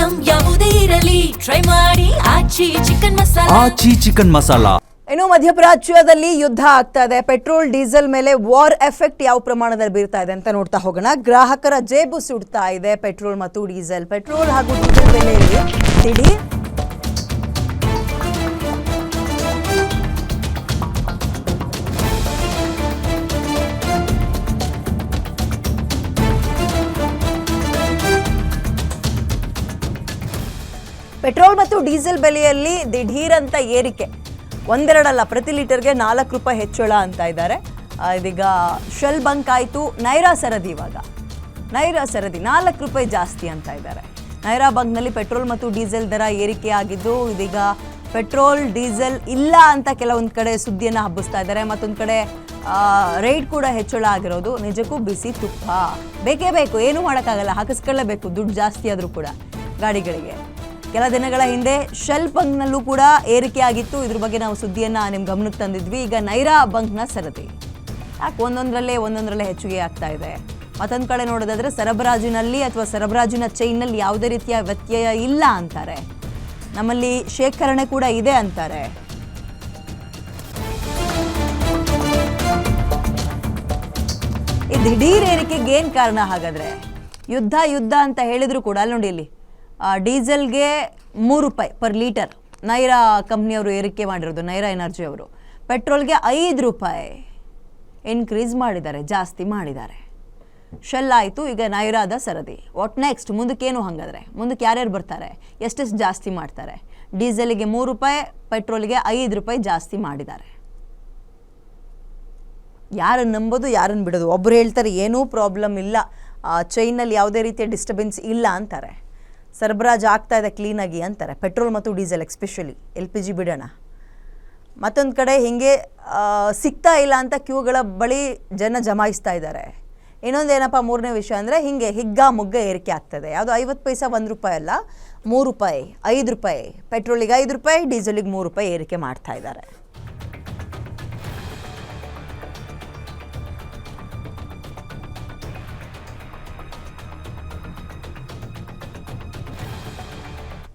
Item ಯಾವುದೇ ಇರಲಿ try ಮಾಡಿ ಆಚಿ ಚಿಕನ್ ಮಸಾಲಾ. ಇನ್ನು ಮಧ್ಯಪ್ರಾಚ್ಯದಲ್ಲಿ ಯುದ್ಧ ಆಗ್ತಾ ಇದೆ. ಪೆಟ್ರೋಲ್ ಡೀಸೆಲ್ ಮೇಲೆ ವಾರ್ ಎಫೆಕ್ಟ್ ಯಾವ ಪ್ರಮಾಣದಲ್ಲಿ ಬೀರ್ತಾ ಇದೆ ಅಂತ ನೋಡ್ತಾ ಹೋಗೋಣ. ಗ್ರಾಹಕರ ಜೇಬು ಸುಡ್ತಾ ಇದೆ ಪೆಟ್ರೋಲ್ ಮತ್ತು ಡೀಸೆಲ್. ಪೆಟ್ರೋಲ್ ಹಾಗೂ ಡೀಸೆಲ್ ಬೆಲೆಯಲ್ಲಿ ದಿಢೀರ್ ಪೆಟ್ರೋಲ್ ಮತ್ತು ಡೀಸೆಲ್ ಬೆಲೆಯಲ್ಲಿ ದಿಢೀರ್ ಅಂತ ಏರಿಕೆ. ಒಂದೆರಡಲ್ಲ, ಪ್ರತಿ ಲೀಟರ್ಗೆ 4 ರೂಪಾಯಿ ಹೆಚ್ಚಳ ಅಂತ ಇದ್ದಾರೆ. ಇದೀಗ ಶೆಲ್ ಬಂಕ್ ಆಯಿತು, ನೈರಾ ಸರದಿ. ಇವಾಗ ನೈರಾ ಸರದಿ 4 ರೂಪಾಯಿ ಜಾಸ್ತಿ ಅಂತ ಇದ್ದಾರೆ. ನೈರಾ ಬಂಕ್ನಲ್ಲಿ ಪೆಟ್ರೋಲ್ ಮತ್ತು ಡೀಸೆಲ್ ದರ ಏರಿಕೆ ಆಗಿದ್ದು, ಇದೀಗ ಪೆಟ್ರೋಲ್ ಡೀಸೆಲ್ ಇಲ್ಲ ಅಂತ ಕೆಲವೊಂದು ಕಡೆ ಸುದ್ದಿಯನ್ನು ಹಬ್ಬಿಸ್ತಾ ಇದ್ದಾರೆ. ಮತ್ತೊಂದು ಕಡೆ ರೇಟ್ ಕೂಡ ಹೆಚ್ಚಳ ಆಗಿರೋದು. ನಿಜಕ್ಕೂ ಬಿಸಿ ತುಪ್ಪ ಬೇಕೇ ಬೇಕು, ಏನೂ ಮಾಡೋಕ್ಕಾಗಲ್ಲ, ಹಾಕಿಸ್ಕೊಳ್ಳೇಬೇಕು. ದುಡ್ಡು ಜಾಸ್ತಿ ಆದರೂ ಕೂಡ ಗಾಡಿಗಳಿಗೆ. ಕೆಲ ದಿನಗಳ ಹಿಂದೆ ಶೆಲ್ ಬಂಕ್ನಲ್ಲೂ ಕೂಡ ಏರಿಕೆ ಆಗಿತ್ತು. ಇದ್ರ ಬಗ್ಗೆ ನಾವು ಸುದ್ದಿಯನ್ನು ನಿಮ್ಮ ಗಮನಕ್ಕೆ ತಂದಿದ್ವಿ. ಈಗ ನೈರಾ ಬಂಕ್ನ ಸರದಿ ಯಾಕೆ ಒಂದೊಂದರಲ್ಲೇ ಹೆಚ್ಚಿಗೆ ಆಗ್ತಾ ಇದೆ. ಮತ್ತೊಂದು ಕಡೆ ನೋಡೋದಾದ್ರೆ ಸರಬರಾಜಿನಲ್ಲಿ ಅಥವಾ ಸರಬರಾಜಿನ ಚೈನ್ನಲ್ಲಿ ಯಾವುದೇ ರೀತಿಯ ವ್ಯತ್ಯಯ ಇಲ್ಲ ಅಂತಾರೆ. ನಮ್ಮಲ್ಲಿ ಶೇಖರಣೆ ಕೂಡ ಇದೆ ಅಂತಾರೆ. ಈ ದಿಢೀರ್ ಏರಿಕೆಗೆ ಏನು ಕಾರಣ ಹಾಗಾದ್ರೆ? ಯುದ್ಧ ಅಂತ ಹೇಳಿದ್ರು ಕೂಡ ಅಲ್ಲಿ ನೋಡಿ, ಇಲ್ಲಿ ಡೀಸೆಲ್ಗೆ 3 ರೂಪಾಯಿ ಪರ್ ಲೀಟರ್ ನೈರಾ ಕಂಪ್ನಿಯವರು ಏರಿಕೆ ಮಾಡಿರೋದು, ನೈರಾ ಎನರ್ಜಿ ಅವರು. ಪೆಟ್ರೋಲ್ಗೆ 5 ರೂಪಾಯಿ ಇನ್ಕ್ರೀಸ್ ಮಾಡಿದ್ದಾರೆ, ಜಾಸ್ತಿ ಮಾಡಿದ್ದಾರೆ. ಶೆಲ್ ಆಯಿತು, ಈಗ ನೈರಾದ ಸರದಿ. What next? ಮುಂದಕ್ಕೇನು ಹಾಗಾದರೆ? ಮುಂದಕ್ಕೆ ಯಾರ್ಯಾರು ಬರ್ತಾರೆ? ಎಷ್ಟೆಷ್ಟು ಜಾಸ್ತಿ ಮಾಡ್ತಾರೆ? ಡೀಸೆಲ್ಗೆ 3 ರೂಪಾಯಿ, ಪೆಟ್ರೋಲ್ಗೆ 5 ರೂಪಾಯಿ ಜಾಸ್ತಿ ಮಾಡಿದ್ದಾರೆ. ಯಾರನ್ನು ನಂಬೋದು, ಯಾರನ್ನು ಬಿಡೋದು? ಒಬ್ಬರು ಹೇಳ್ತಾರೆ ಏನೂ ಪ್ರಾಬ್ಲಮ್ ಇಲ್ಲ, ಚೈನಲ್ಲಿ ಯಾವುದೇ ರೀತಿಯ ಡಿಸ್ಟರ್ಬೆನ್ಸ್ ಇಲ್ಲ ಅಂತಾರೆ. ಸರಬರಾಜು ಆಗ್ತಾ ಇದೆ ಕ್ಲೀನಾಗಿ ಅಂತಾರೆ. ಪೆಟ್ರೋಲ್ ಮತ್ತು ಡೀಸೆಲ್ ಎಸ್ಪೆಷಲಿ, LPG ಬಿಡೋಣ. ಮತ್ತೊಂದು ಕಡೆ ಹೀಗೆ ಸಿಗ್ತಾ ಇಲ್ಲ ಅಂತ ಕ್ಯೂಗಳ ಬಳಿ ಜನ ಜಮಾಯಿಸ್ತಾ ಇದ್ದಾರೆ. ಇನ್ನೊಂದೇನಪ್ಪ, ಮೂರನೇ ವಿಷಯ ಅಂದರೆ ಹೀಗೆ ಹಿಗ್ಗ ಏರಿಕೆ ಆಗ್ತದೆ. ಯಾವುದು 50 ಪೈಸಾ 1 ರೂಪಾಯಿ ಅಲ್ಲ, 3 ರೂಪಾಯಿ 5 ರೂಪಾಯಿ. ಪೆಟ್ರೋಲಿಗೆ 5 ರೂಪಾಯಿ, ಡೀಸೆಲಿಗೆ 3 ರೂಪಾಯಿ ಏರಿಕೆ ಮಾಡ್ತಾ ಇದ್ದಾರೆ.